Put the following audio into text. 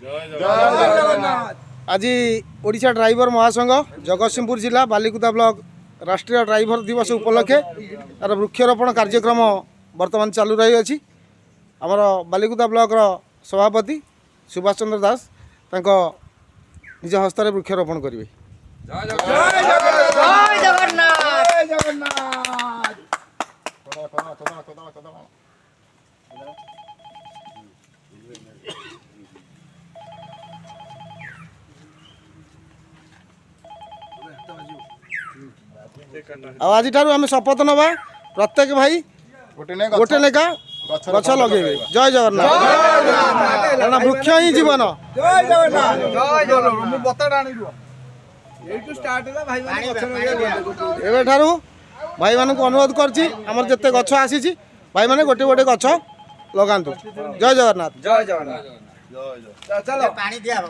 आज ओडिशा ड्राइवर महासंघ जगतसिंहपुर जिला बालिकुदा ब्लॉक राष्ट्रीय ड्राइवर दिवस उपलक्षे तार वृक्षरोपण कार्यक्रम वर्तमान चालू रही अछि। आमर बालिकुदा ब्लॉक सभापति सुभाष चंद्र दास तांको निज हस्तर वृक्षरोपण करेंगे। आज आम शपथ नवा प्रत्येक भाई गोटे लेखा गछ लगे। जय जगन्नाथ। कारण वृक्ष ही जीवन। एवं भाई मान को अनुरोध करछि हमर जत्ते गछ आसी भाई माने गोटे गोटे गछ लगांतु। जय जगन्नाथ। जय जगन्नाथ। चलो पानी दिया।